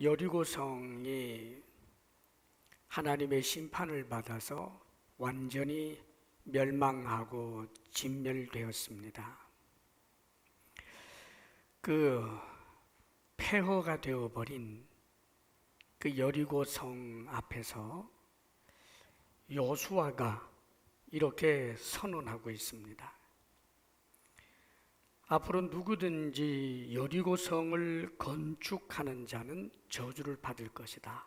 여리고성이 하나님의 심판을 받아서 완전히 멸망하고 진멸되었습니다. 그 폐허가 되어버린 그 여리고성 앞에서 여호수아가 이렇게 선언하고 있습니다. 앞으로 누구든지 여리고성을 건축하는 자는 저주를 받을 것이다.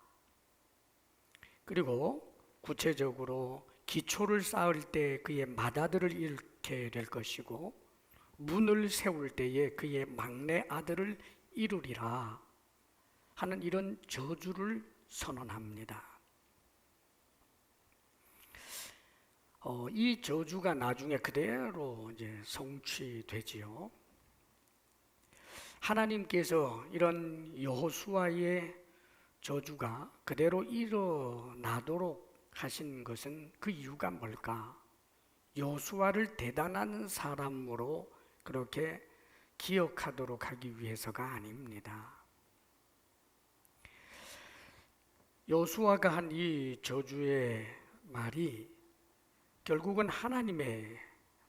그리고 구체적으로 기초를 쌓을 때 그의 맏아들을 잃게 될 것이고 문을 세울 때에 그의 막내 아들을 이루리라 하는 이런 저주를 선언합니다. 이 저주가 나중에 그대로 이제 성취되지요. 하나님께서 이런 여호수아의 저주가 그대로 일어나도록 하신 것은 그 이유가 뭘까? 여호수아를 대단한 사람으로 그렇게 기억하도록 하기 위해서가 아닙니다. 여호수아가 한 이 저주의 말이 결국은 하나님의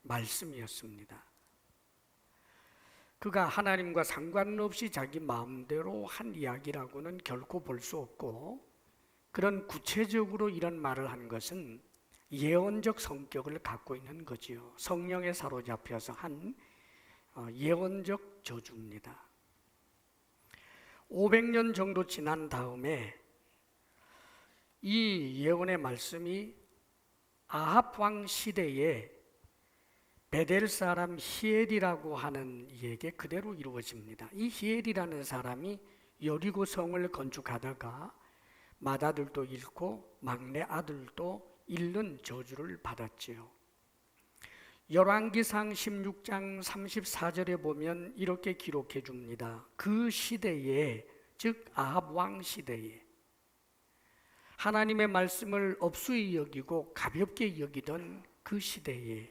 말씀이었습니다. 그가 하나님과 상관없이 자기 마음대로 한 이야기라고는 결코 볼 수 없고, 그런 구체적으로 이런 말을 한 것은 예언적 성격을 갖고 있는 거지요. 성령에 사로잡혀서 한 예언적 저주입니다. 500년 정도 지난 다음에 이 예언의 말씀이 아합 왕 시대에 베델 사람 히엘이라고 하는 이에게 그대로 이루어집니다. 이 히엘이라는 사람이 여리고 성을 건축하다가 맏아들도 잃고 막내 아들도 잃는 저주를 받았지요. 열왕기상 16장 34절에 보면 이렇게 기록해 줍니다. 그 시대에, 즉 아합 왕 시대에 하나님의 말씀을 업수히 여기고 가볍게 여기던 그 시대에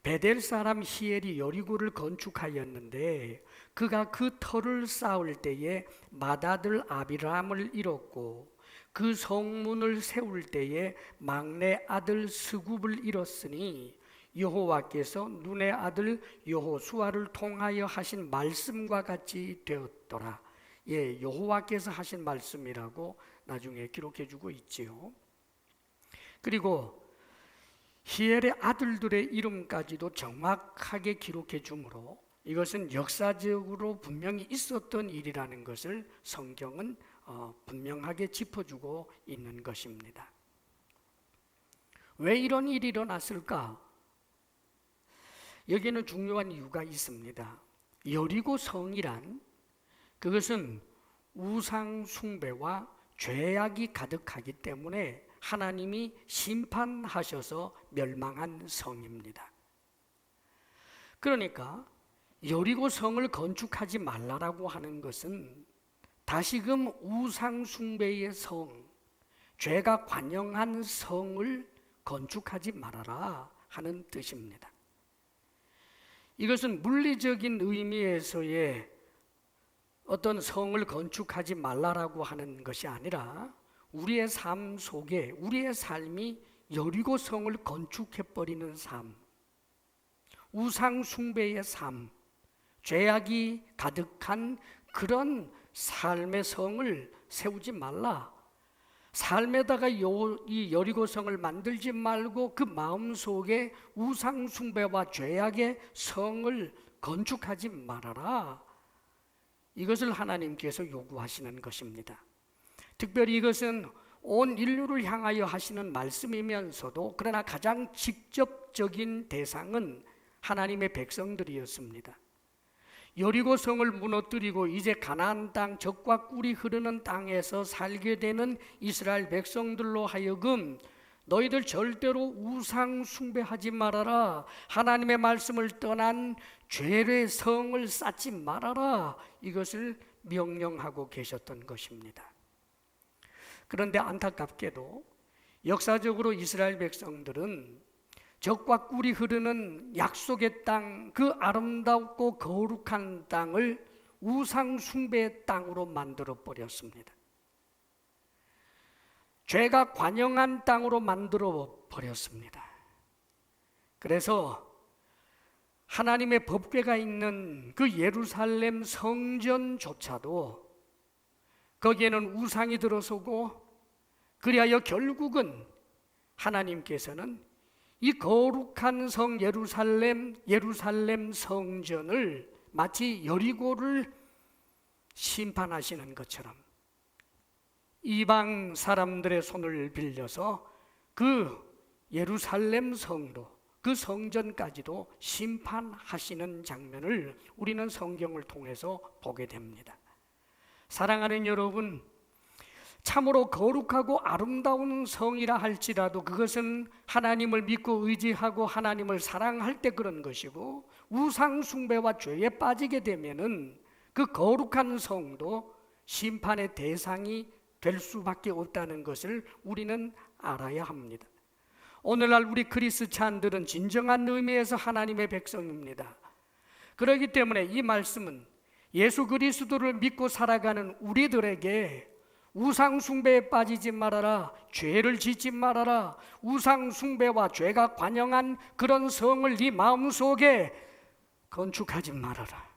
베델 사람 히엘이 여리고를 건축하였는데 그가 그 터를 쌓을 때에 맏아들 아비람을 잃었고 그 성문을 세울 때에 막내 아들 스굽을 잃었으니 여호와께서 눈의 아들 여호수아를 통하여 하신 말씀과 같이 되었더라. 여호와께서 하신 말씀이라고 나중에 기록해 주고 있지요. 그리고 히엘의 아들들의 이름까지도 정확하게 기록해 주므로 이것은 역사적으로 분명히 있었던 일이라는 것을 성경은 분명하게 짚어주고 있는 것입니다. 왜 이런 일이 일어났을까? 여기에는 중요한 이유가 있습니다. 여리고 성이란 그것은 우상 숭배와 죄악이 가득하기 때문에 하나님이 심판하셔서 멸망한 성입니다. 그러니까 여리고 성을 건축하지 말라라고 하는 것은 다시금 우상 숭배의 성, 죄가 관영한 성을 건축하지 말아라 하는 뜻입니다. 이것은 물리적인 의미에서의 어떤 성을 건축하지 말라라고 하는 것이 아니라 우리의 삶 속에 우리의 삶이 여리고 성을 건축해버리는 삶, 우상 숭배의 삶, 죄악이 가득한 그런 삶의 성을 세우지 말라. 삶에다가 이 여리고 성을 만들지 말고 그 마음 속에 우상 숭배와 죄악의 성을 건축하지 말아라. 이것을 하나님께서 요구하시는 것입니다. 특별히 이것은 온 인류를 향하여 하시는 말씀이면서도 그러나 가장 직접적인 대상은 하나님의 백성들이었습니다. 여리고 성을 무너뜨리고 이제 가나안 땅 젖과 꿀이 흐르는 땅에서 살게 되는 이스라엘 백성들로 하여금 너희들 절대로 우상 숭배하지 말아라. 하나님의 말씀을 떠난 죄의 성을 쌓지 말아라. 이것을 명령하고 계셨던 것입니다. 그런데 안타깝게도 역사적으로 이스라엘 백성들은 젖과 꿀이 흐르는 약속의 땅, 그 아름답고 거룩한 땅을 우상 숭배의 땅으로 만들어 버렸습니다. 죄가 관영한 땅으로 만들어 버렸습니다. 그래서 하나님의 법궤가 있는 그 예루살렘 성전조차도 거기에는 우상이 들어서고, 그리하여 결국은 하나님께서는 이 거룩한 성 예루살렘 성전을 마치 여리고를 심판하시는 것처럼 이방 사람들의 손을 빌려서 그 예루살렘 성도, 그 성전까지도 심판하시는 장면을 우리는 성경을 통해서 보게 됩니다. 사랑하는 여러분, 참으로 거룩하고 아름다운 성이라 할지라도 그것은 하나님을 믿고 의지하고 하나님을 사랑할 때 그런 것이고, 우상 숭배와 죄에 빠지게 되면은 그 거룩한 성도 심판의 대상이 될 수밖에 없다는 것을 우리는 알아야 합니다. 오늘날 우리 그리스찬들은 진정한 의미에서 하나님의 백성입니다. 그렇기 때문에 이 말씀은 예수 그리스도를 믿고 살아가는 우리들에게 우상 숭배에 빠지지 말아라, 죄를 짓지 말아라, 우상 숭배와 죄가 관영한 그런 성을 네 마음속에 건축하지 말아라,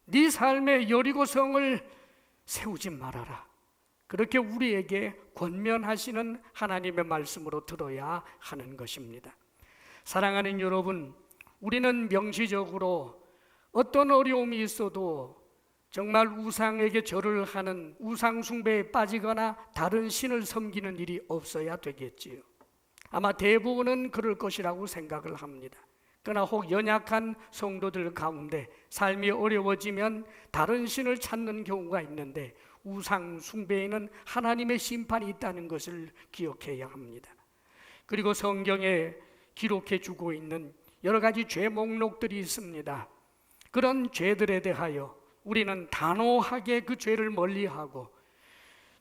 네 삶의 여리고 성을 세우지 말아라, 그렇게 우리에게 권면하시는 하나님의 말씀으로 들어야 하는 것입니다. 사랑하는 여러분, 우리는 명시적으로 어떤 어려움이 있어도 정말 우상에게 절을 하는 우상 숭배에 빠지거나 다른 신을 섬기는 일이 없어야 되겠지요. 아마 대부분은 그럴 것이라고 생각을 합니다. 그러나 혹 연약한 성도들 가운데 삶이 어려워지면 다른 신을 찾는 경우가 있는데, 우상 숭배에는 하나님의 심판이 있다는 것을 기억해야 합니다. 그리고 성경에 기록해 주고 있는 여러 가지 죄 목록들이 있습니다. 그런 죄들에 대하여 우리는 단호하게 그 죄를 멀리하고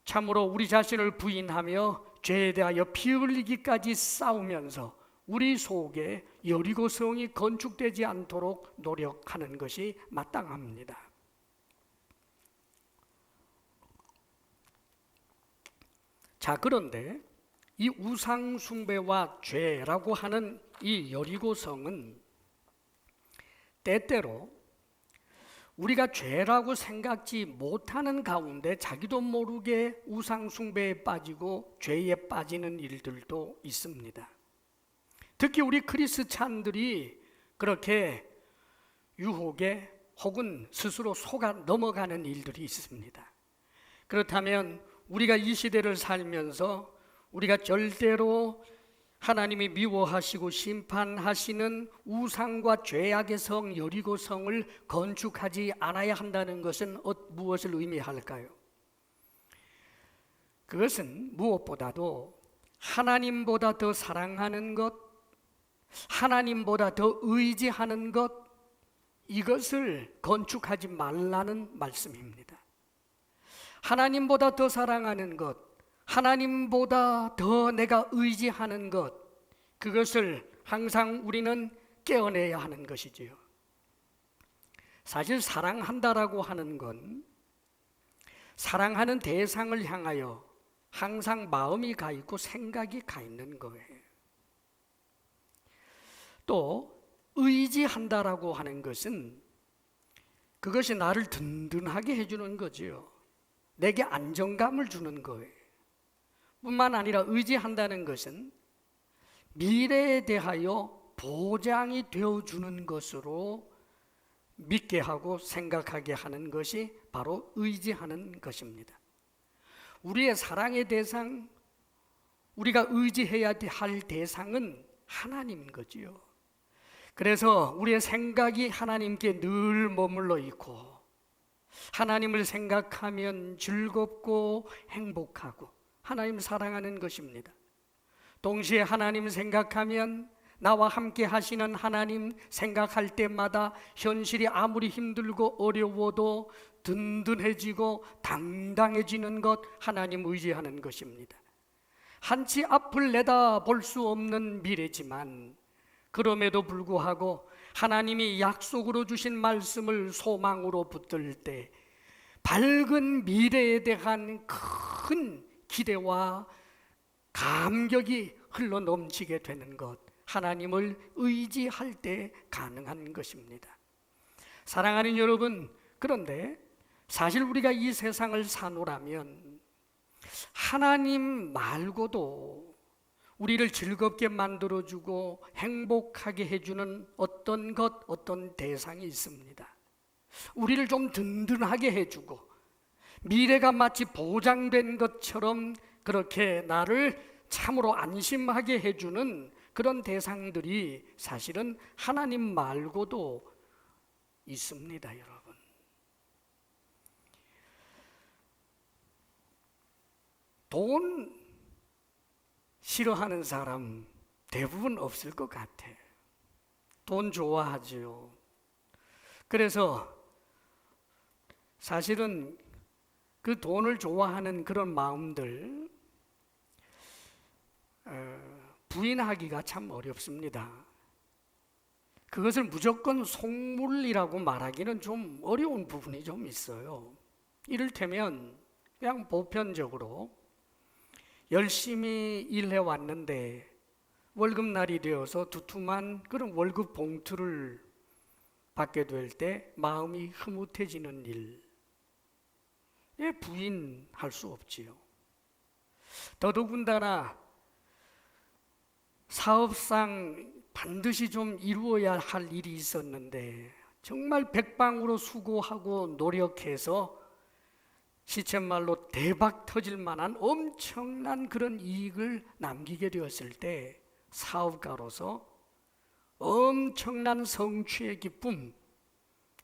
참으로 우리 자신을 부인하며 죄에 대하여 피 흘리기까지 싸우면서 우리 속에 여리고 성이 건축되지 않도록 노력하는 것이 마땅합니다. 자, 그런데 이 우상 숭배와 죄라고 하는 이 여리고 성은 때때로 우리가 죄라고 생각지 못하는 가운데 자기도 모르게 우상 숭배에 빠지고 죄에 빠지는 일들도 있습니다. 특히 우리 크리스찬들이 그렇게 유혹에 혹은 스스로 속아 넘어가는 일들이 있습니다. 그렇다면 우리가 이 시대를 살면서 우리가 절대로 하나님이 미워하시고 심판하시는 우상과 죄악의 성 여리고 성을 건축하지 않아야 한다는 것은 무엇을 의미할까요? 그것은 무엇보다도 하나님보다 더 사랑하는 것, 하나님보다 더 의지하는 것, 이것을 건축하지 말라는 말씀입니다. 하나님보다 더 사랑하는 것, 하나님보다 더 내가 의지하는 것, 그것을 항상 우리는 깨어내야 하는 것이지요. 사실 사랑한다라고 하는 건 사랑하는 대상을 향하여 항상 마음이 가 있고 생각이 가 있는 거예요. 또 의지한다라고 하는 것은 그것이 나를 든든하게 해주는 거지요. 내게 안정감을 주는 거예요. 뿐만 아니라 의지한다는 것은 미래에 대하여 보장이 되어주는 것으로 믿게 하고 생각하게 하는 것이 바로 의지하는 것입니다. 우리의 사랑의 대상, 우리가 의지해야 할 대상은 하나님인 거지요. 그래서 우리의 생각이 하나님께 늘 머물러 있고, 하나님을 생각하면 즐겁고 행복하고 하나님 사랑하는 것입니다. 동시에 하나님 생각하면 나와 함께 하시는 하나님 생각할 때마다 현실이 아무리 힘들고 어려워도 든든해지고 당당해지는 것, 하나님 의지하는 것입니다. 한치 앞을 내다볼 수 없는 미래지만 그럼에도 불구하고 하나님이 약속으로 주신 말씀을 소망으로 붙들 때 밝은 미래에 대한 큰 기대와 감격이 흘러 넘치게 되는 것, 하나님을 의지할 때 가능한 것입니다. 사랑하는 여러분, 그런데 사실 우리가 이 세상을 사노라면 하나님 말고도 우리를 즐겁게 만들어주고 행복하게 해주는 어떤 것, 어떤 대상이 있습니다. 우리를 좀 든든하게 해주고 미래가 마치 보장된 것처럼 그렇게 나를 참으로 안심하게 해주는 그런 대상들이 사실은 하나님 말고도 있습니다, 여러분. 돈 싫어하는 사람 대부분 없을 것 같아요. 돈 좋아하지요. 그래서 사실은 그 돈을 좋아하는 그런 마음들 부인하기가 참 어렵습니다. 그것을 무조건 속물이라고 말하기는 좀 어려운 부분이 좀 있어요. 이를테면 그냥 보편적으로 열심히 일해 왔는데 월급날이 되어서 두툼한 그런 월급 봉투를 받게 될 때 마음이 흐뭇해지는 일에 부인할 수 없지요. 더더군다나 사업상 반드시 좀 이루어야 할 일이 있었는데 정말 백방으로 수고하고 노력해서 시쳇말로 대박 터질 만한 엄청난 그런 이익을 남기게 되었을 때 사업가로서 엄청난 성취의 기쁨,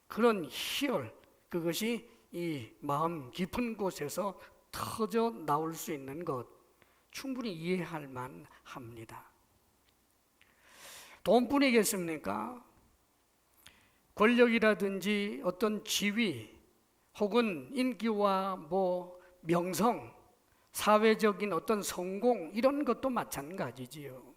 그런 희열, 그것이 이 마음 깊은 곳에서 터져 나올 수 있는 것 충분히 이해할 만합니다. 돈뿐이겠습니까? 권력이라든지 어떤 지위 혹은 인기와 명성, 사회적인 어떤 성공 이런 것도 마찬가지지요.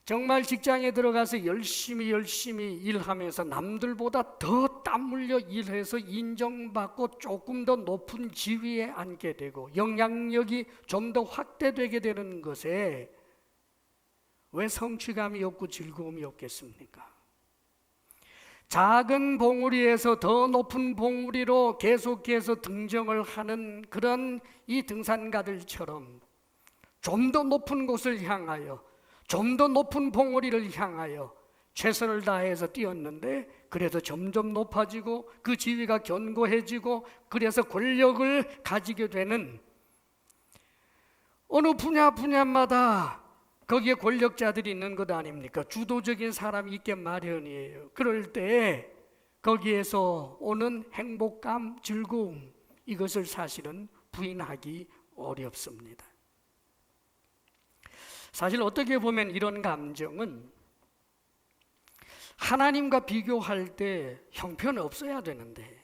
정말 직장에 들어가서 열심히 일하면서 남들보다 더 땀 흘려 일해서 인정받고 조금 더 높은 지위에 앉게 되고 영향력이 좀 더 확대되게 되는 것에 왜 성취감이 없고 즐거움이 없겠습니까? 작은 봉우리에서 더 높은 봉우리로 계속해서 등정을 하는 그런 이 등산가들처럼 좀 더 높은 곳을 향하여 좀 더 높은 봉우리를 향하여 최선을 다해서 뛰었는데 그래서 점점 높아지고 그 지위가 견고해지고 그래서 권력을 가지게 되는 어느 분야마다 거기에 권력자들이 있는 것 아닙니까? 주도적인 사람이 있게 마련이에요. 그럴 때 거기에서 오는 행복감, 즐거움, 이것을 사실은 부인하기 어렵습니다. 사실 어떻게 보면 이런 감정은 하나님과 비교할 때 형편없어야 되는데,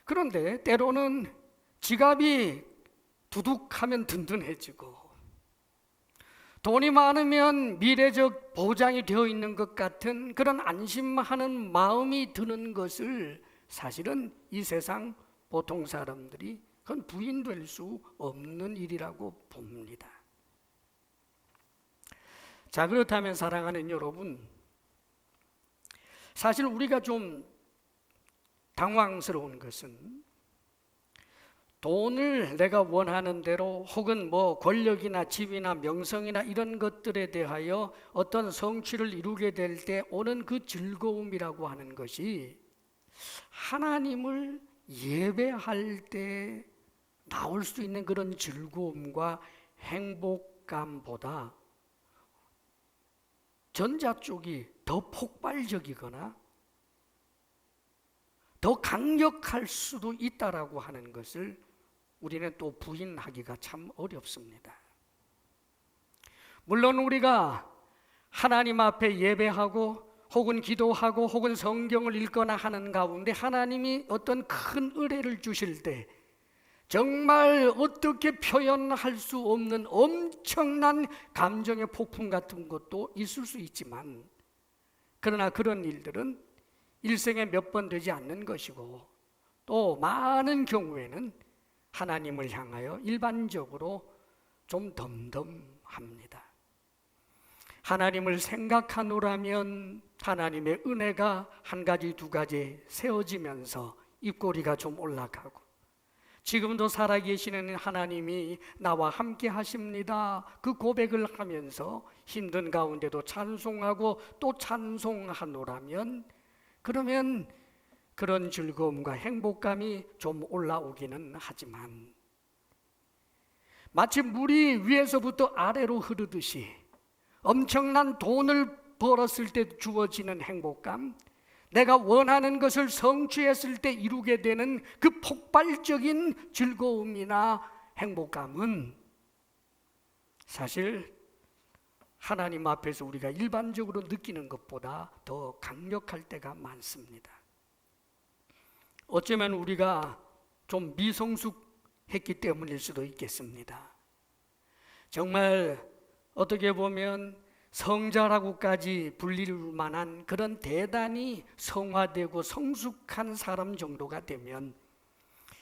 그런데 때로는 지갑이 두둑하면 든든해지고 돈이 많으면 미래적 보장이 되어 있는 것 같은 그런 안심하는 마음이 드는 것을 사실은 이 세상 보통 사람들이 그건 부인될 수 없는 일이라고 봅니다. 자, 그렇다면 사랑하는 여러분, 사실 우리가 좀 당황스러운 것은 돈을 내가 원하는 대로 혹은 권력이나 지위나 명성이나 이런 것들에 대하여 어떤 성취를 이루게 될 때 오는 그 즐거움이라고 하는 것이 하나님을 예배할 때 나올 수 있는 그런 즐거움과 행복감보다 전자 쪽이 더 폭발적이거나 더 강력할 수도 있다라고 하는 것을 우리는 또 부인하기가 참 어렵습니다. 물론 우리가 하나님 앞에 예배하고 혹은 기도하고 혹은 성경을 읽거나 하는 가운데 하나님이 어떤 큰 은혜를 주실 때 정말 어떻게 표현할 수 없는 엄청난 감정의 폭풍 같은 것도 있을 수 있지만, 그러나 그런 일들은 일생에 몇 번 되지 않는 것이고, 또 많은 경우에는 하나님을 향하여 일반적으로 좀 덤덤합니다. 하나님을 생각하노라면 하나님의 은혜가 한 가지 두 가지 세워지면서 입꼬리가 좀 올라가고, 지금도 살아계시는 하나님이 나와 함께 하십니다, 그 고백을 하면서 힘든 가운데도 찬송하고 또 찬송하노라면, 그러면 그런 즐거움과 행복감이 좀 올라오기는 하지만, 마치 물이 위에서부터 아래로 흐르듯이 엄청난 돈을 벌었을 때 주어지는 행복감, 내가 원하는 것을 성취했을 때 이루게 되는 그 폭발적인 즐거움이나 행복감은 사실 하나님 앞에서 우리가 일반적으로 느끼는 것보다 더 강력할 때가 많습니다. 어쩌면 우리가 좀 미성숙했기 때문일 수도 있겠습니다. 정말 어떻게 보면 성자라고까지 불릴 만한 그런 대단히 성화되고 성숙한 사람 정도가 되면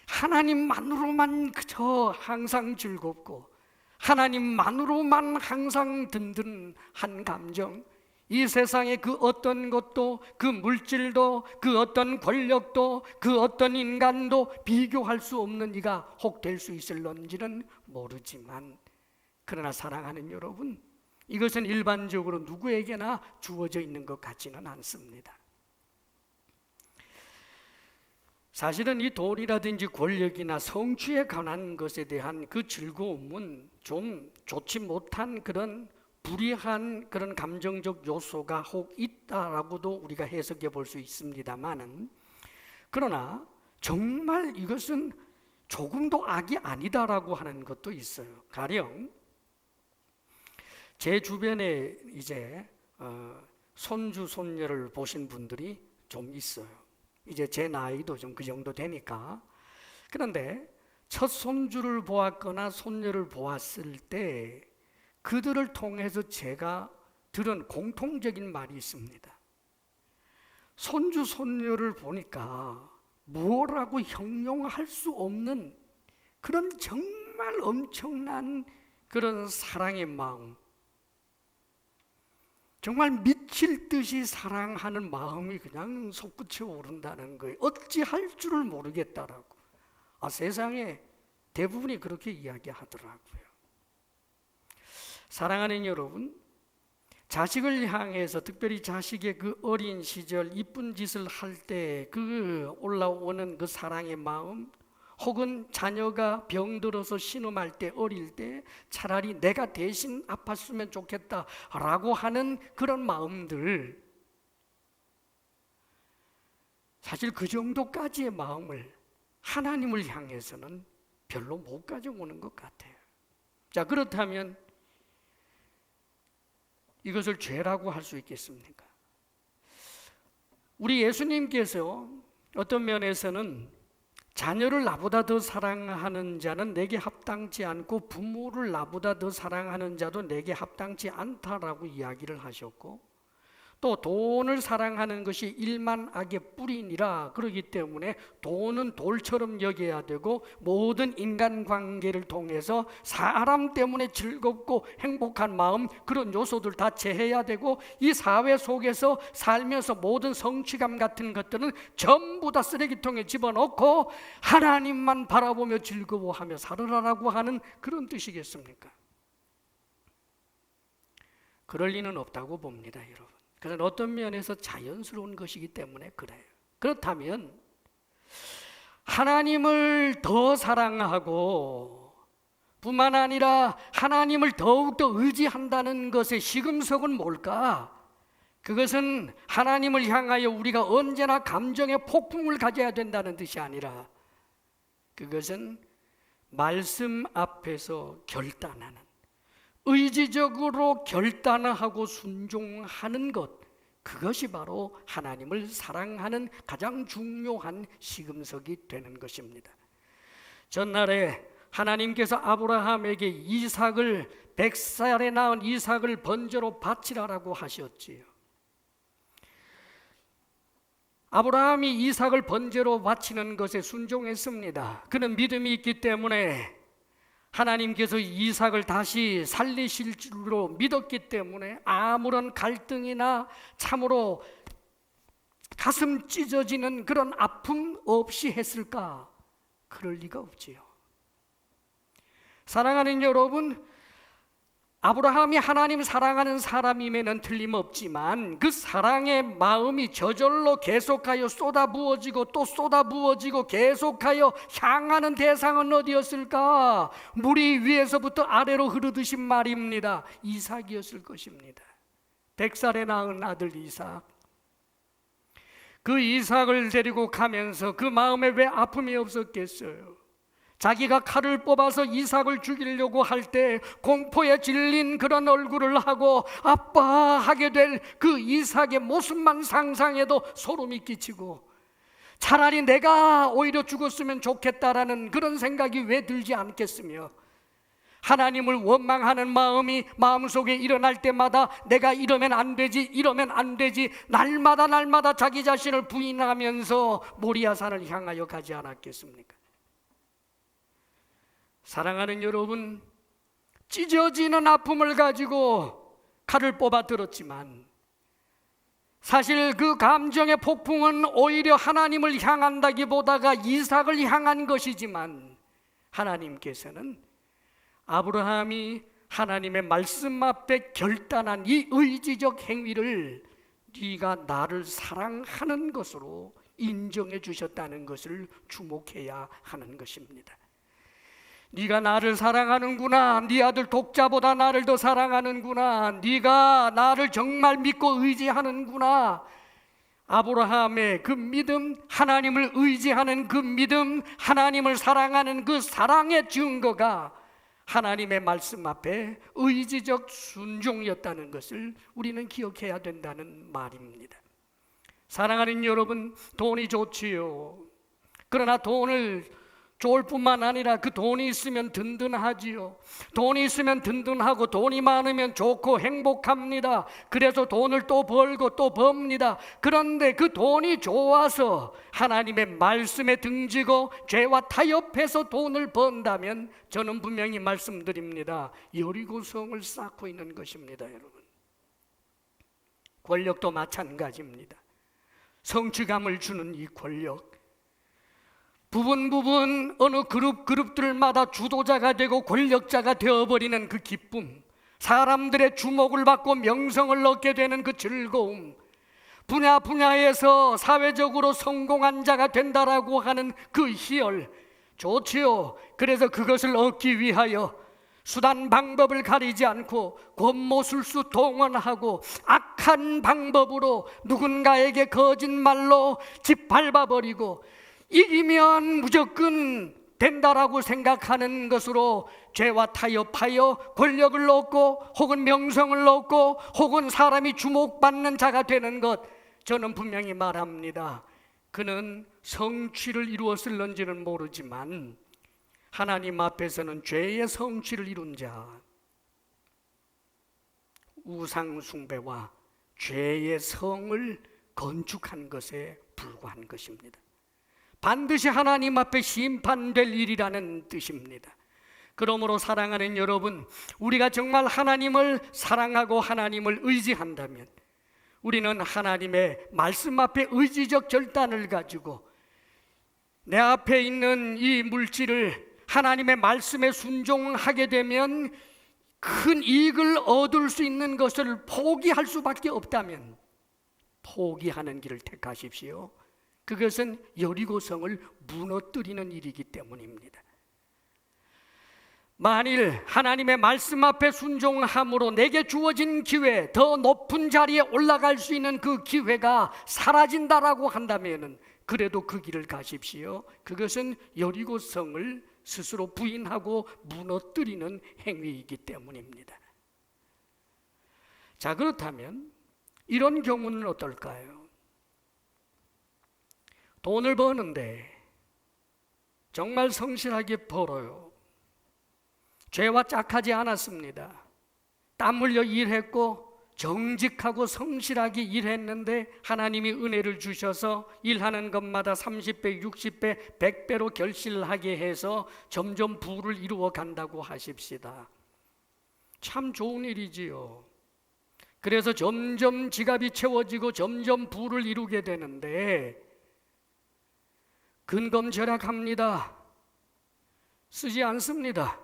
하나님만으로만 그저 항상 즐겁고, 하나님만으로만 항상 든든한 감정, 이 세상의 그 어떤 것도, 그 물질도, 그 어떤 권력도, 그 어떤 인간도 비교할 수 없는 이가 혹 될 수 있을런지는 모르지만, 그러나 사랑하는 여러분, 이것은 일반적으로 누구에게나 주어져 있는 것 같지는 않습니다. 사실은 이 돈이라든지 권력이나 성취에 관한 것에 대한 그 즐거움은 좀 좋지 못한 그런 불이한 그런 감정적 요소가 혹 있다라고도 우리가 해석해 볼 수 있습니다만은, 그러나 정말 이것은 조금도 악이 아니다라고 하는 것도 있어요. 가령 제 주변에 이제 손주 손녀를 보신 분들이 좀 있어요. 이제 제 나이도 좀 그 정도 되니까. 그런데 첫 손주를 보았거나 손녀를 보았을 때 그들을 통해서 제가 들은 공통적인 말이 있습니다. 손주 손녀를 보니까 뭐라고 형용할 수 없는 그런 정말 엄청난 그런 사랑의 마음, 정말 미칠 듯이 사랑하는 마음이 그냥 솟구쳐 오른다는 거예요. 어찌할 줄을 모르겠다라고. 세상에 대부분이 그렇게 이야기하더라고요. 사랑하는 여러분, 자식을 향해서, 특별히 자식의 그 어린 시절 이쁜 짓을 할 때 그 올라오는 그 사랑의 마음, 혹은 자녀가 병들어서 신음할 때, 어릴 때 차라리 내가 대신 아팠으면 좋겠다라고 하는 그런 마음들, 사실 그 정도까지의 마음을 하나님을 향해서는 별로 못 가져오는 것 같아요. 자, 그렇다면 이것을 죄라고 할 수 있겠습니까? 우리 예수님께서 어떤 면에서는 자녀를 나보다 더 사랑하는 자는 내게 합당치 않고 부모를 나보다 더 사랑하는 자도 내게 합당치 않다라고 이야기를 하셨고, 또 돈을 사랑하는 것이 일만 악의 뿌리니라, 그러기 때문에 돈은 돌처럼 여겨야 되고 모든 인간관계를 통해서 사람 때문에 즐겁고 행복한 마음, 그런 요소들 다 제해야 되고, 이 사회 속에서 살면서 모든 성취감 같은 것들은 전부 다 쓰레기통에 집어넣고 하나님만 바라보며 즐거워하며 살으라라고 하는 그런 뜻이겠습니까? 그럴 리는 없다고 봅니다, 여러분. 그건 어떤 면에서 자연스러운 것이기 때문에 그래요. 그렇다면 하나님을 더 사랑하고 뿐만 아니라 하나님을 더욱더 의지한다는 것의 시금석은 뭘까? 그것은 하나님을 향하여 우리가 언제나 감정의 폭풍을 가져야 된다는 뜻이 아니라, 그것은 말씀 앞에서 결단하는, 의지적으로 결단하고 순종하는 것, 그것이 바로 하나님을 사랑하는 가장 중요한 시금석이 되는 것입니다. 전날에 하나님께서 아브라함에게 이삭을 100살에 낳은 이삭을 번제로 바치라라고 하셨지요. 아브라함이 이삭을 번제로 바치는 것에 순종했습니다. 그는 믿음이 있기 때문에 하나님께서 이삭을 다시 살리실 줄로 믿었기 때문에 아무런 갈등이나 참으로 가슴 찢어지는 그런 아픔 없이 했을까? 그럴 리가 없지요. 사랑하는 여러분, 아브라함이 하나님 사랑하는 사람임에는 틀림없지만 그 사랑의 마음이 저절로 계속하여 쏟아부어지고 또 쏟아부어지고 계속하여 향하는 대상은 어디였을까? 물이 위에서부터 아래로 흐르듯이 말입니다. 이삭이었을 것입니다. 100살에 낳은 아들 이삭. 그 이삭을 데리고 가면서 그 마음에 왜 아픔이 없었겠어요? 자기가 칼을 뽑아서 이삭을 죽이려고 할 때 공포에 질린 그런 얼굴을 하고 아빠 하게 될 그 이삭의 모습만 상상해도 소름이 끼치고 차라리 내가 오히려 죽었으면 좋겠다라는 그런 생각이 왜 들지 않겠으며 하나님을 원망하는 마음이 마음속에 일어날 때마다 내가 이러면 안 되지, 이러면 안 되지, 날마다 자기 자신을 부인하면서 모리아산을 향하여 가지 않았겠습니까? 사랑하는 여러분, 찢어지는 아픔을 가지고 칼을 뽑아 들었지만 사실 그 감정의 폭풍은 오히려 하나님을 향한다기보다가 이삭을 향한 것이지만 하나님께서는 아브라함이 하나님의 말씀 앞에 결단한 이 의지적 행위를 네가 나를 사랑하는 것으로 인정해 주셨다는 것을 주목해야 하는 것입니다. 네가 나를 사랑하는구나. 네 아들 독자보다 나를 더 사랑하는구나. 네가 나를 정말 믿고 의지하는구나. 아브라함의 그 믿음, 하나님을 의지하는 그 믿음, 하나님을 사랑하는 그 사랑의 증거가 하나님의 말씀 앞에 의지적 순종이었다는 것을 우리는 기억해야 된다는 말입니다. 사랑하는 여러분, 돈이 좋지요. 그러나 돈을 좋을 뿐만 아니라 그 돈이 있으면 든든하지요. 돈이 있으면 든든하고 돈이 많으면 좋고 행복합니다. 그래서 돈을 또 벌고 또 법니다. 그런데 그 돈이 좋아서 하나님의 말씀에 등지고 죄와 타협해서 돈을 번다면 저는 분명히 말씀드립니다. 여리고성을 쌓고 있는 것입니다, 여러분. 권력도 마찬가지입니다. 성취감을 주는 이 권력, 부분 어느 그룹들마다 주도자가 되고 권력자가 되어버리는 그 기쁨, 사람들의 주목을 받고 명성을 얻게 되는 그 즐거움, 분야에서 사회적으로 성공한 자가 된다라고 하는 그 희열, 좋지요. 그래서 그것을 얻기 위하여 수단 방법을 가리지 않고 권모술수 동원하고 악한 방법으로 누군가에게 거짓말로 짓밟아버리고 이기면 무조건 된다라고 생각하는 것으로 죄와 타협하여 권력을 얻고 혹은 명성을 얻고 혹은 사람이 주목받는 자가 되는 것, 저는 분명히 말합니다. 그는 성취를 이루었을런지는 모르지만 하나님 앞에서는 죄의 성취를 이룬 자, 우상 숭배와 죄의 성을 건축한 것에 불과한 것입니다. 반드시 하나님 앞에 심판될 일이라는 뜻입니다. 그러므로 사랑하는 여러분, 우리가 정말 하나님을 사랑하고 하나님을 의지한다면 우리는 하나님의 말씀 앞에 의지적 결단을 가지고 내 앞에 있는 이 물질을 하나님의 말씀에 순종하게 되면 큰 이익을 얻을 수 있는 것을 포기할 수밖에 없다면 포기하는 길을 택하십시오. 그것은 여리고성을 무너뜨리는 일이기 때문입니다. 만일 하나님의 말씀 앞에 순종함으로 내게 주어진 기회, 더 높은 자리에 올라갈 수 있는 그 기회가 사라진다라고 한다면 그래도 그 길을 가십시오. 그것은 여리고성을 스스로 부인하고 무너뜨리는 행위이기 때문입니다. 자, 그렇다면 이런 경우는 어떨까요? 돈을 버는데 정말 성실하게 벌어요. 죄와 짝하지 않았습니다. 땀 흘려 일했고 정직하고 성실하게 일했는데 하나님이 은혜를 주셔서 일하는 것마다 30배, 60배, 100배로 결실하게 해서 점점 부를 이루어 간다고 하십시다. 참 좋은 일이지요. 그래서 점점 지갑이 채워지고 점점 부를 이루게 되는데 근검절약합니다. 쓰지 않습니다.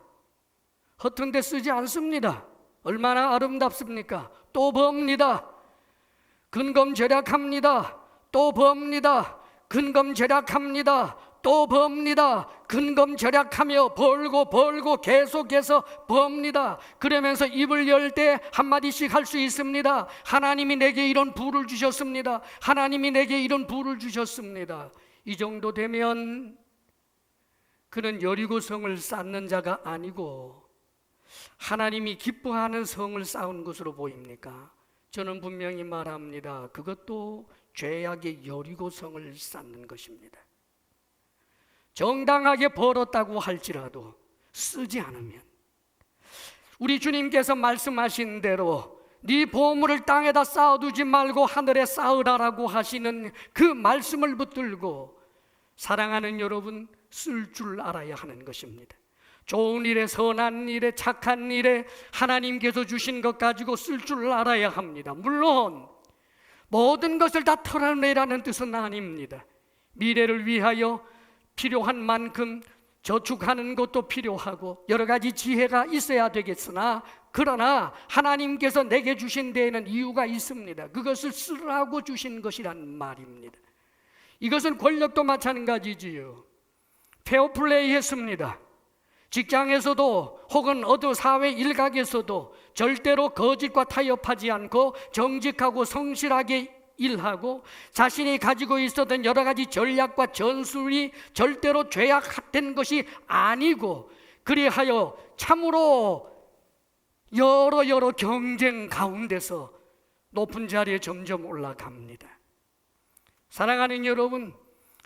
허튼 데 쓰지 않습니다. 얼마나 아름답습니까? 또 법니다. 근검절약합니다. 또 법니다. 근검절약합니다. 또 법니다. 근검절약하며 벌고 계속해서 법니다. 그러면서 입을 열 때 한마디씩 할 수 있습니다. 하나님이 내게 이런 부를 주셨습니다. 하나님이 내게 이런 부를 주셨습니다. 이 정도 되면 그는 여리고성을 쌓는 자가 아니고 하나님이 기뻐하는 성을 쌓은 것으로 보입니까? 저는 분명히 말합니다. 그것도 죄악의 여리고성을 쌓는 것입니다. 정당하게 벌었다고 할지라도 쓰지 않으면, 우리 주님께서 말씀하신 대로 네 보물을 땅에다 쌓아두지 말고 하늘에 쌓으라라고 하시는 그 말씀을 붙들고 사랑하는 여러분, 쓸 줄 알아야 하는 것입니다. 좋은 일에, 선한 일에, 착한 일에 하나님께서 주신 것 가지고 쓸 줄 알아야 합니다. 물론 모든 것을 다 털어내라는 뜻은 아닙니다. 미래를 위하여 필요한 만큼 저축하는 것도 필요하고 여러 가지 지혜가 있어야 되겠으나, 그러나 하나님께서 내게 주신 데에는 이유가 있습니다. 그것을 쓰라고 주신 것이란 말입니다. 이것은 권력도 마찬가지지요. 페어플레이 했습니다. 직장에서도 혹은 어느 사회 일각에서도 절대로 거짓과 타협하지 않고 정직하고 성실하게 일하고 자신이 가지고 있었던 여러 가지 전략과 전술이 절대로 죄악된 것이 아니고, 그리하여 참으로 여러 경쟁 가운데서 높은 자리에 점점 올라갑니다. 사랑하는 여러분,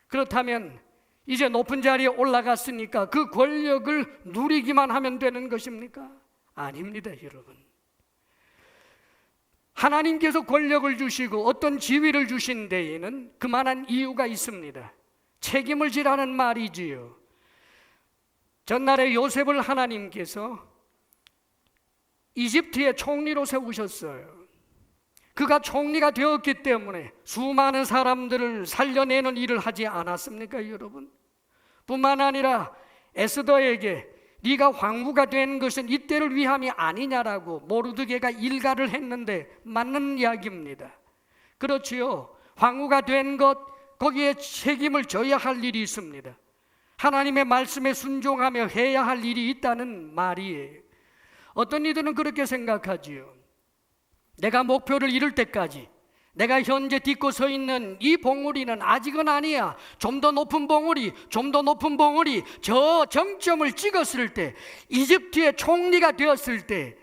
그렇다면 이제 높은 자리에 올라갔으니까 그 권력을 누리기만 하면 되는 것입니까? 아닙니다, 여러분. 하나님께서 권력을 주시고 어떤 지위를 주신 데에는 그만한 이유가 있습니다. 책임을 지라는 말이지요. 전날에 요셉을 하나님께서 이집트의 총리로 세우셨어요. 그가 총리가 되었기 때문에 수많은 사람들을 살려내는 일을 하지 않았습니까, 여러분? 뿐만 아니라 에스더에게 네가 황후가 된 것은 이때를 위함이 아니냐라고 모르드게가 일가를 했는데 맞는 이야기입니다. 그렇지요. 황후가 된 것, 거기에 책임을 져야 할 일이 있습니다. 하나님의 말씀에 순종하며 해야 할 일이 있다는 말이에요. 어떤 이들은 그렇게 생각하지요. 내가 목표를 이룰 때까지, 내가 현재 딛고 서 있는 이 봉우리는 아직은 아니야. 좀 더 높은 봉우리, 저 정점을 찍었을 때, 이집트의 총리가 되었을 때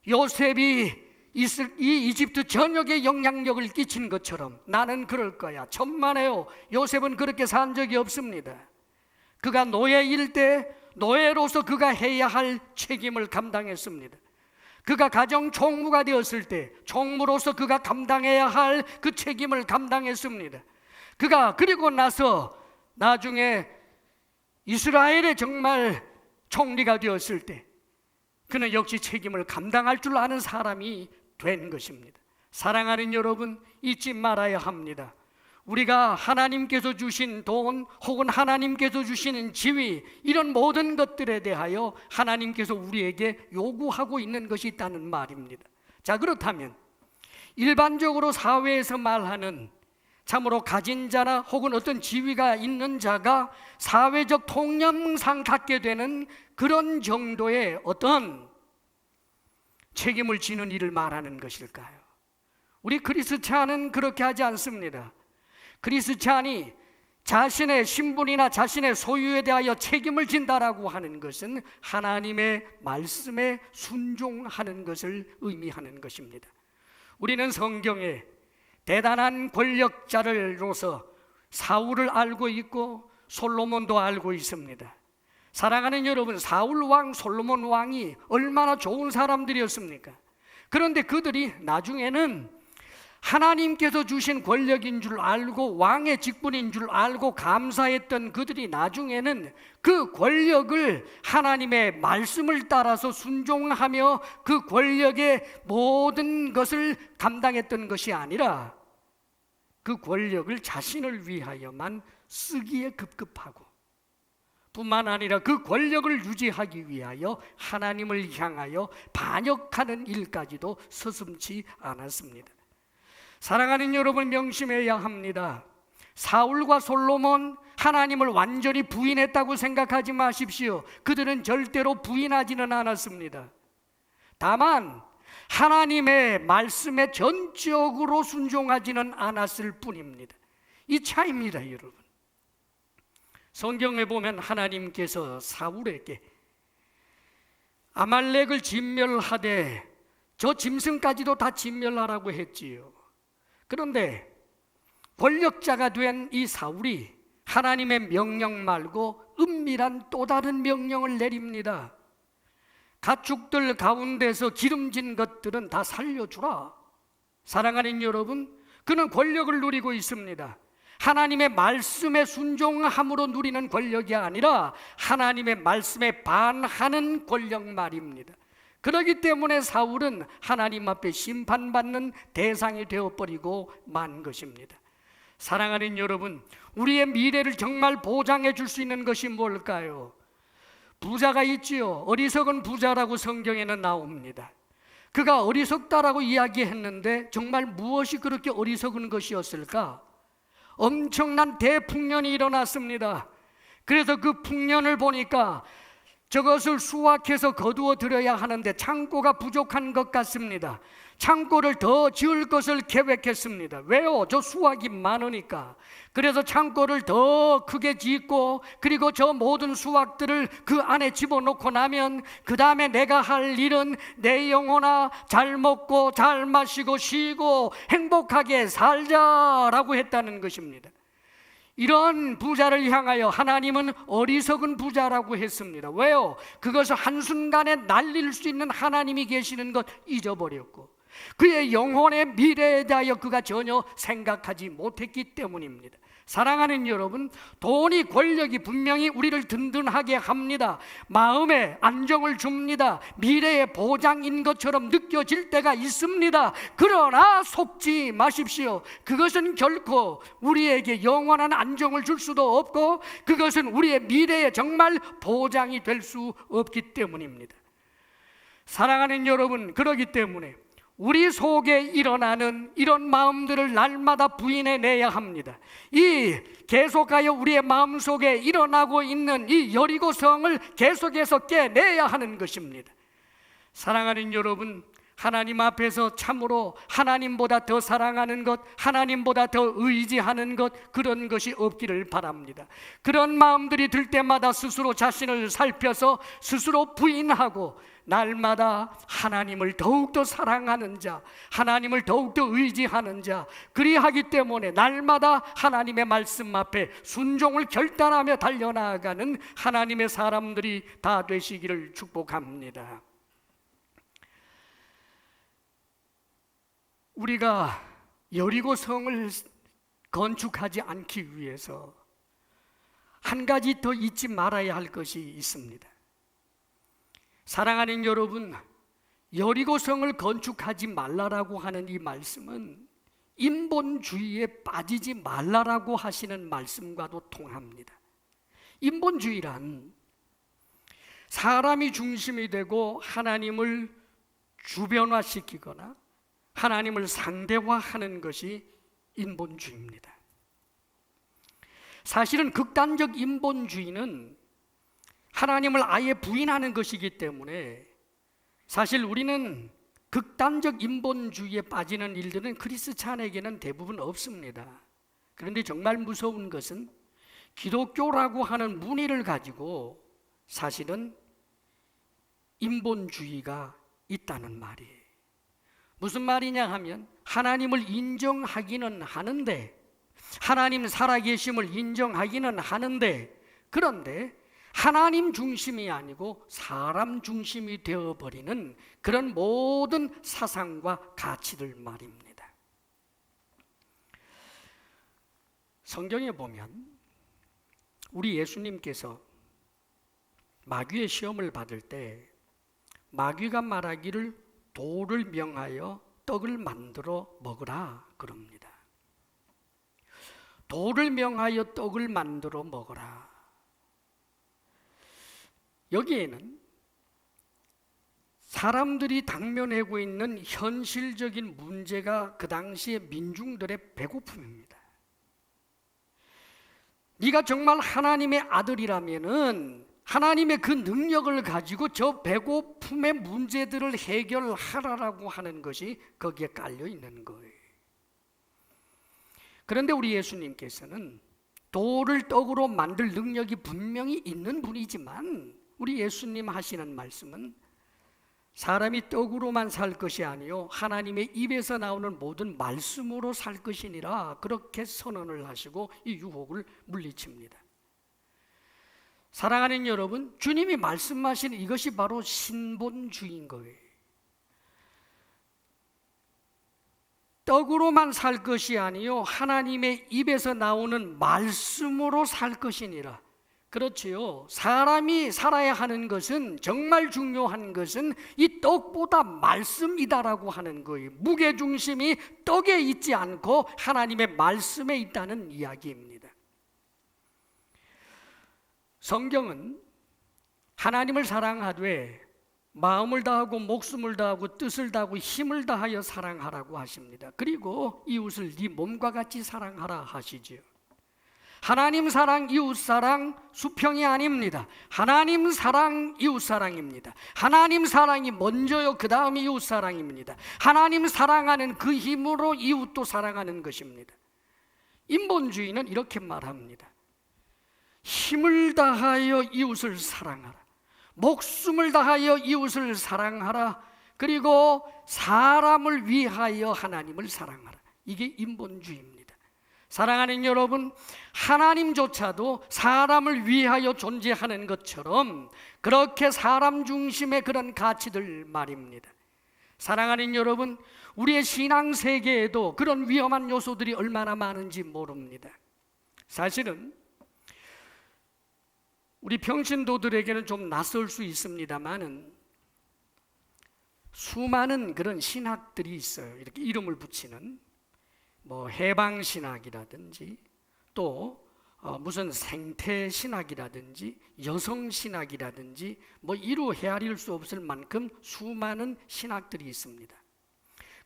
요셉이 이 이집트 전역에 영향력을 끼친 것처럼 나는 그럴 거야. 천만에요. 요셉은 그렇게 산 적이 없습니다. 그가 노예일 때 노예로서 그가 해야 할 책임을 감당했습니다. 그가 가정 총무가 되었을 때 총무로서 그가 감당해야 할 그 책임을 감당했습니다. 그가 그리고 나서 나중에 이스라엘의 정말 총리가 되었을 때 그는 역시 책임을 감당할 줄 아는 사람이 된 것입니다. 사랑하는 여러분, 잊지 말아야 합니다. 우리가 하나님께서 주신 돈 혹은 하나님께서 주시는 지위, 이런 모든 것들에 대하여 하나님께서 우리에게 요구하고 있는 것이 있다는 말입니다. 자, 그렇다면 일반적으로 사회에서 말하는 참으로 가진 자나 혹은 어떤 지위가 있는 자가 사회적 통념상 갖게 되는 그런 정도의 어떤 책임을 지는 일을 말하는 것일까요? 우리 크리스찬은 그렇게 하지 않습니다. 크리스찬이 자신의 신분이나 자신의 소유에 대하여 책임을 진다라고 하는 것은 하나님의 말씀에 순종하는 것을 의미하는 것입니다. 우리는 성경에 대단한 권력자로서 사울을 알고 있고 솔로몬도 알고 있습니다. 사랑하는 여러분, 사울 왕, 솔로몬 왕이 얼마나 좋은 사람들이었습니까? 그런데 그들이 나중에는 하나님께서 주신 권력인 줄 알고 왕의 직분인 줄 알고 감사했던 그들이 나중에는 그 권력을 하나님의 말씀을 따라서 순종하며 그 권력의 모든 것을 감당했던 것이 아니라 그 권력을 자신을 위하여만 쓰기에 급급하고, 뿐만 아니라 그 권력을 유지하기 위하여 하나님을 향하여 반역하는 일까지도 서슴지 않았습니다. 사랑하는 여러분, 명심해야 합니다. 사울과 솔로몬, 하나님을 완전히 부인했다고 생각하지 마십시오. 그들은 절대로 부인하지는 않았습니다. 다만 하나님의 말씀에 전적으로 순종하지는 않았을 뿐입니다. 이 차이입니다, 여러분. 성경에 보면 하나님께서 사울에게 아말렉을 진멸하되 저 짐승까지도 다 진멸하라고 했지요. 그런데 권력자가 된 이 사울이 하나님의 명령 말고 은밀한 또 다른 명령을 내립니다. 가축들 가운데서 기름진 것들은 다 살려주라. 사랑하는 여러분, 그는 권력을 누리고 있습니다. 하나님의 말씀에 순종함으로 누리는 권력이 아니라 하나님의 말씀에 반하는 권력 말입니다. 그렇기 때문에 사울은 하나님 앞에 심판받는 대상이 되어버리고 만 것입니다. 사랑하는 여러분, 우리의 미래를 정말 보장해 줄 수 있는 것이 뭘까요? 부자가 있지요. 어리석은 부자라고 성경에는 나옵니다. 그가 어리석다라고 이야기했는데 정말 무엇이 그렇게 어리석은 것이었을까? 엄청난 대풍년이 일어났습니다. 그래서 그 풍년을 보니까 저것을 수확해서 거두어 들여야 하는데 창고가 부족한 것 같습니다. 창고를 더 지을 것을 계획했습니다. 왜요? 저 수확이 많으니까. 그래서 창고를 더 크게 짓고, 그리고 저 모든 수확들을 그 안에 집어넣고 나면 그 다음에 내가 할 일은 내 영혼아 잘 먹고 잘 마시고 쉬고 행복하게 살자라고 했다는 것입니다. 이런 부자를 향하여 하나님은 어리석은 부자라고 했습니다. 왜요? 그것을 한순간에 날릴 수 있는 하나님이 계시는 것 잊어버렸고, 그의 영혼의 미래에 대하여 그가 전혀 생각하지 못했기 때문입니다. 사랑하는 여러분, 돈이, 권력이 분명히 우리를 든든하게 합니다. 마음에 안정을 줍니다. 미래의 보장인 것처럼 느껴질 때가 있습니다. 그러나 속지 마십시오. 그것은 결코 우리에게 영원한 안정을 줄 수도 없고, 그것은 우리의 미래에 정말 보장이 될 수 없기 때문입니다. 사랑하는 여러분, 그러기 때문에 우리 속에 일어나는 이런 마음들을 날마다 부인해내야 합니다. 이 계속하여 우리의 마음속에 일어나고 있는 이 여리고성을 계속해서 깨내야 하는 것입니다. 사랑하는 여러분, 하나님 앞에서 참으로 하나님보다 더 사랑하는 것, 하나님보다 더 의지하는 것, 그런 것이 없기를 바랍니다. 그런 마음들이 들 때마다 스스로 자신을 살펴서 스스로 부인하고 날마다 하나님을 더욱더 사랑하는 자, 하나님을 더욱더 의지하는 자, 그리하기 때문에 날마다 하나님의 말씀 앞에 순종을 결단하며 달려나가는 하나님의 사람들이 다 되시기를 축복합니다. 우리가 여리고성을 건축하지 않기 위해서 한 가지 더 잊지 말아야 할 것이 있습니다. 사랑하는 여러분, 여리고성을 건축하지 말라라고 하는 이 말씀은 인본주의에 빠지지 말라라고 하시는 말씀과도 통합니다. 인본주의란 사람이 중심이 되고 하나님을 주변화시키거나 하나님을 상대화하는 것이 인본주의입니다. 사실은 극단적 인본주의는 하나님을 아예 부인하는 것이기 때문에 사실 우리는 극단적 인본주의에 빠지는 일들은 크리스찬에게는 대부분 없습니다. 그런데 정말 무서운 것은 기독교라고 하는 무늬를 가지고 사실은 인본주의가 있다는 말이에요. 무슨 말이냐 하면 하나님을 인정하기는 하는데 하나님 살아계심을 인정하기는 하는데, 그런데 하나님 중심이 아니고 사람 중심이 되어버리는 그런 모든 사상과 가치들 말입니다. 성경에 보면 우리 예수님께서 마귀의 시험을 받을 때 마귀가 말하기를 돌을 명하여 떡을 만들어 먹으라 그럽니다. 돌을 명하여 떡을 만들어 먹으라. 여기에는 사람들이 당면하고 있는 현실적인 문제가 그 당시의 민중들의 배고픔입니다. 네가 정말 하나님의 아들이라면은 하나님의 그 능력을 가지고 저 배고픔의 문제들을 해결하라라고 하는 것이 거기에 깔려 있는 거예요. 그런데 우리 예수님께서는 돌을 떡으로 만들 능력이 분명히 있는 분이지만 우리 예수님 하시는 말씀은 사람이 떡으로만 살 것이 아니요 하나님의 입에서 나오는 모든 말씀으로 살 것이니라, 그렇게 선언을 하시고 이 유혹을 물리칩니다. 사랑하는 여러분, 주님이 말씀하신 이것이 바로 신본주의인 거예요. 떡으로만 살 것이 아니요 하나님의 입에서 나오는 말씀으로 살 것이니라. 그렇지요. 사람이 살아야 하는 것은, 정말 중요한 것은 이 떡보다 말씀이다라고 하는 거예요. 무게중심이 떡에 있지 않고 하나님의 말씀에 있다는 이야기입니다. 성경은 하나님을 사랑하되 마음을 다하고 목숨을 다하고 뜻을 다하고 힘을 다하여 사랑하라고 하십니다. 그리고 이웃을 네 몸과 같이 사랑하라 하시지요. 하나님 사랑, 이웃 사랑 수평이 아닙니다. 하나님 사랑, 이웃 사랑입니다. 하나님 사랑이 먼저요, 그 다음에 이웃 사랑입니다. 하나님 사랑하는 그 힘으로 이웃도 사랑하는 것입니다. 인본주의는 이렇게 말합니다. 힘을 다하여 이웃을 사랑하라, 목숨을 다하여 이웃을 사랑하라, 그리고 사람을 위하여 하나님을 사랑하라. 이게 인본주의입니다. 사랑하는 여러분, 하나님조차도 사람을 위하여 존재하는 것처럼 그렇게 사람 중심의 그런 가치들 말입니다. 사랑하는 여러분, 우리의 신앙 세계에도 그런 위험한 요소들이 얼마나 많은지 모릅니다. 사실은 우리 평신도들에게는 좀 낯설 수 있습니다만은 수많은 그런 신학들이 있어요. 이렇게 이름을 붙이는 해방신학이라든지 또 무슨 생태신학이라든지 여성신학이라든지 이루 헤아릴 수 없을 만큼 수많은 신학들이 있습니다.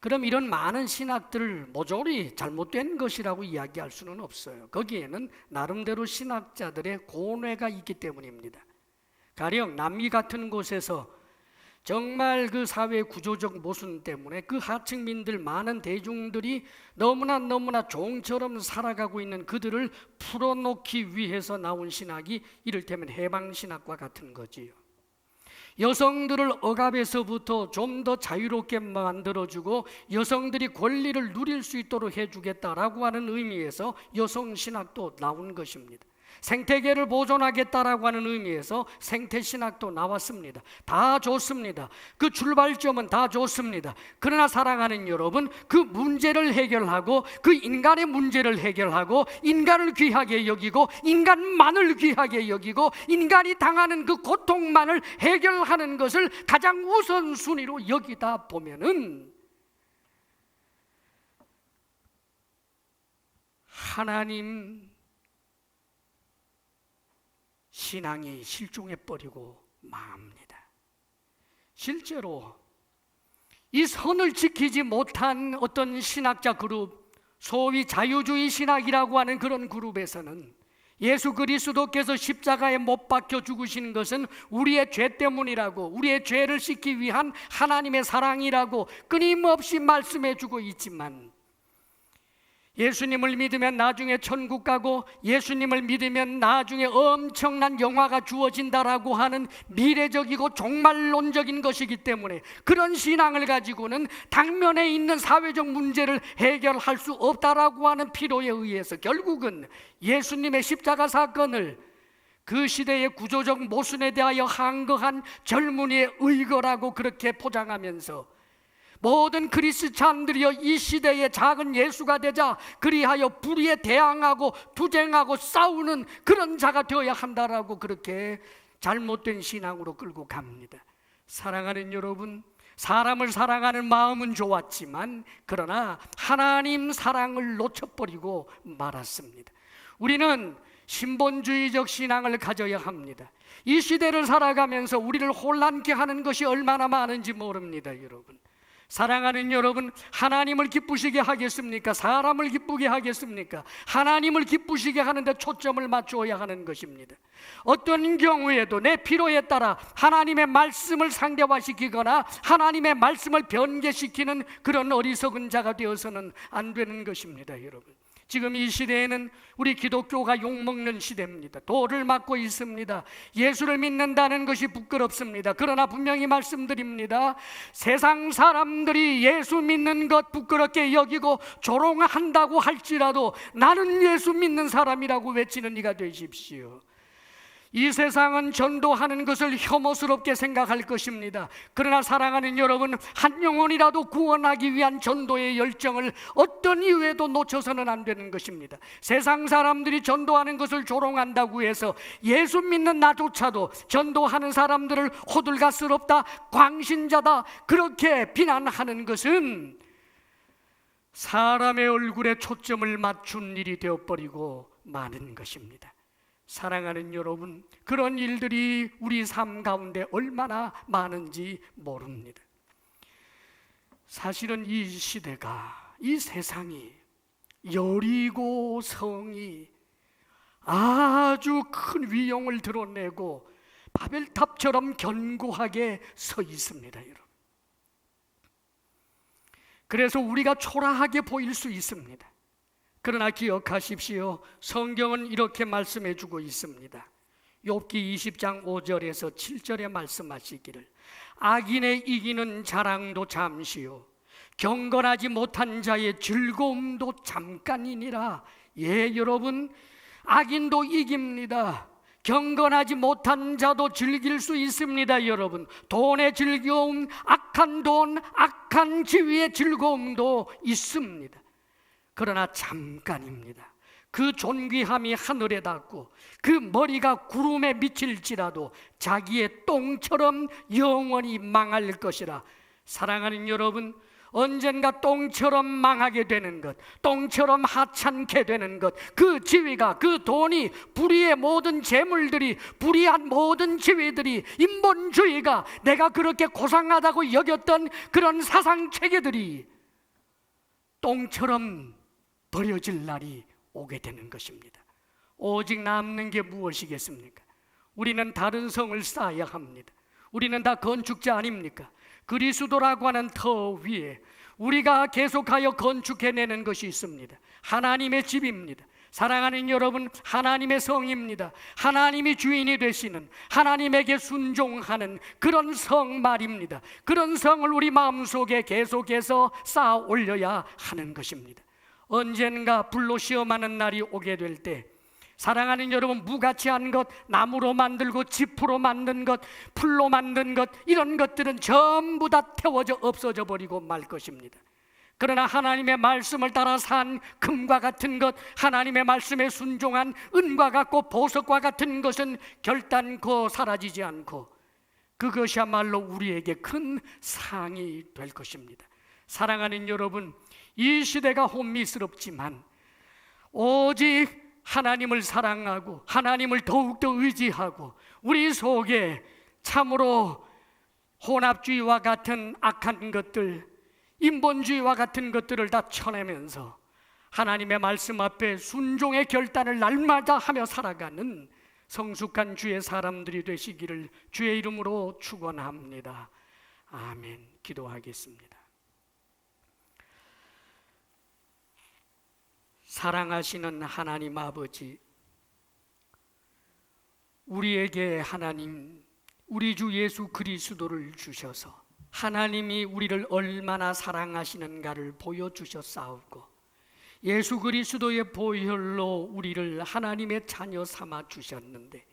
그럼 이런 많은 신학들을 모조리 잘못된 것이라고 이야기할 수는 없어요. 거기에는 나름대로 신학자들의 고뇌가 있기 때문입니다. 가령 남미 같은 곳에서 정말 그 사회 구조적 모순 때문에 그 하층민들, 많은 대중들이 너무나 종처럼 살아가고 있는 그들을 풀어놓기 위해서 나온 신학이 이를테면 해방신학과 같은 거지요. 여성들을 억압에서부터 좀 더 자유롭게 만들어주고 여성들이 권리를 누릴 수 있도록 해주겠다라고 하는 의미에서 여성신학도 나온 것입니다. 생태계를 보존하겠다라고 하는 의미에서 생태신학도 나왔습니다. 다 좋습니다. 그 출발점은 다 좋습니다. 그러나 사랑하는 여러분, 그 문제를 해결하고 그 인간의 문제를 해결하고 인간을 귀하게 여기고 인간만을 귀하게 여기고 인간이 당하는 그 고통만을 해결하는 것을 가장 우선순위로 여기다 보면은 하나님 신앙이 실종해버리고 맙니다. 실제로 이 선을 지키지 못한 어떤 신학자 그룹, 소위 자유주의 신학이라고 하는 그런 그룹에서는 예수 그리스도께서 십자가에 못 박혀 죽으신 것은 우리의 죄 때문이라고, 우리의 죄를 씻기 위한 하나님의 사랑이라고 끊임없이 말씀해 주고 있지만 예수님을 믿으면 나중에 천국 가고 예수님을 믿으면 나중에 엄청난 영화가 주어진다라고 하는 미래적이고 종말론적인 것이기 때문에 그런 신앙을 가지고는 당면에 있는 사회적 문제를 해결할 수 없다라고 하는 필요에 의해서 결국은 예수님의 십자가 사건을 그 시대의 구조적 모순에 대하여 항거한 젊은이의 의거라고 그렇게 포장하면서 모든 그리스찬들이여 이 시대의 작은 예수가 되자 그리하여 불의에 대항하고 투쟁하고 싸우는 그런 자가 되어야 한다라고 그렇게 잘못된 신앙으로 끌고 갑니다. 사랑하는 여러분, 사람을 사랑하는 마음은 좋았지만 그러나 하나님 사랑을 놓쳐버리고 말았습니다. 우리는 신본주의적 신앙을 가져야 합니다. 이 시대를 살아가면서 우리를 혼란케 하는 것이 얼마나 많은지 모릅니다. 여러분, 사랑하는 여러분, 하나님을 기쁘시게 하겠습니까? 사람을 기쁘게 하겠습니까? 하나님을 기쁘시게 하는데 초점을 맞추어야 하는 것입니다. 어떤 경우에도 내 필요에 따라 하나님의 말씀을 상대화시키거나 하나님의 말씀을 변개시키는 그런 어리석은 자가 되어서는 안 되는 것입니다. 여러분, 지금 이 시대에는 우리 기독교가 욕먹는 시대입니다. 돌을 맞고 있습니다. 예수를 믿는다는 것이 부끄럽습니다. 그러나 분명히 말씀드립니다. 세상 사람들이 예수 믿는 것 부끄럽게 여기고 조롱한다고 할지라도 나는 예수 믿는 사람이라고 외치는 이가 되십시오. 이 세상은 전도하는 것을 혐오스럽게 생각할 것입니다. 그러나 사랑하는 여러분, 한 영혼이라도 구원하기 위한 전도의 열정을 어떤 이유에도 놓쳐서는 안 되는 것입니다. 세상 사람들이 전도하는 것을 조롱한다고 해서 예수 믿는 나조차도 전도하는 사람들을 호들갑스럽다, 광신자다 그렇게 비난하는 것은 사람의 얼굴에 초점을 맞춘 일이 되어버리고 마는 것입니다. 사랑하는 여러분, 그런 일들이 우리 삶 가운데 얼마나 많은지 모릅니다. 사실은 이 시대가, 이 세상이, 여리고 성이 아주 큰 위용을 드러내고 바벨탑처럼 견고하게 서 있습니다. 여러분, 그래서 우리가 초라하게 보일 수 있습니다. 그러나 기억하십시오. 성경은 이렇게 말씀해 주고 있습니다. 욥기 20장 5절에서 7절에 말씀하시기를 악인의 이기는 자랑도 잠시요 경건하지 못한 자의 즐거움도 잠깐이니라. 예, 여러분, 악인도 이깁니다. 경건하지 못한 자도 즐길 수 있습니다. 여러분, 돈의 즐거움, 악한 돈, 악한 지위의 즐거움도 있습니다. 그러나 잠깐입니다. 그 존귀함이 하늘에 닿고 그 머리가 구름에 미칠지라도 자기의 똥처럼 영원히 망할 것이라. 사랑하는 여러분, 언젠가 똥처럼 망하게 되는 것, 똥처럼 하찮게 되는 것, 그 지위가, 그 돈이, 불의의 모든 재물들이, 불의한 모든 지위들이, 인본주의가, 내가 그렇게 고상하다고 여겼던 그런 사상체계들이 똥처럼 버려질 날이 오게 되는 것입니다. 오직 남는 게 무엇이겠습니까? 우리는 다른 성을 쌓아야 합니다. 우리는 다 건축자 아닙니까? 그리스도라고 하는 터 위에 우리가 계속하여 건축해내는 것이 있습니다. 하나님의 집입니다. 사랑하는 여러분, 하나님의 성입니다. 하나님이 주인이 되시는, 하나님에게 순종하는 그런 성 말입니다. 그런 성을 우리 마음속에 계속해서 쌓아 올려야 하는 것입니다. 언젠가 불로 시험하는 날이 오게 될 때, 사랑하는 여러분, 무가치한 것, 나무로 만들고 지프로 만든 것, 풀로 만든 것, 이런 것들은 전부 다 태워져 없어져 버리고 말 것입니다. 그러나 하나님의 말씀을 따라 산 금과 같은 것, 하나님의 말씀에 순종한 은과 같고 보석과 같은 것은 결단코 사라지지 않고 그것이야말로 우리에게 큰 상이 될 것입니다. 사랑하는 여러분, 이 시대가 혼미스럽지만 오직 하나님을 사랑하고 하나님을 더욱더 의지하고 우리 속에 참으로 혼합주의와 같은 악한 것들, 인본주의와 같은 것들을 다 쳐내면서 하나님의 말씀 앞에 순종의 결단을 날마다 하며 살아가는 성숙한 주의 사람들이 되시기를 주의 이름으로 축원합니다. 아멘. 기도하겠습니다. 사랑하시는 하나님 아버지, 우리에게 하나님, 우리 주 예수 그리스도를 주셔서 하나님이 우리를 얼마나 사랑하시는가를 보여주셨사오고, 예수 그리스도의 보혈로 우리를 하나님의 자녀 삼아 주셨는데,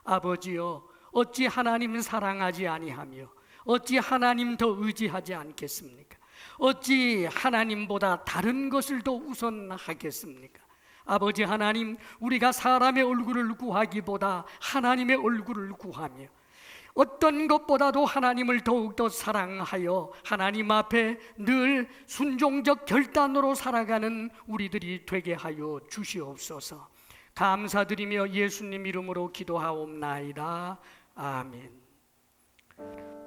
아버지여, 어찌 하나님 사랑하지 아니하며 어찌 하나님 더 의지하지 않겠습니까? 어찌 하나님보다 다른 것을 더 우선하겠습니까? 아버지 하나님, 우리가 사람의 얼굴을 구하기보다 하나님의 얼굴을 구하며 어떤 것보다도 하나님을 더욱더 사랑하여 하나님 앞에 늘 순종적 결단으로 살아가는 우리들이 되게 하여 주시옵소서. 감사드리며 예수님 이름으로 기도하옵나이다. 아멘.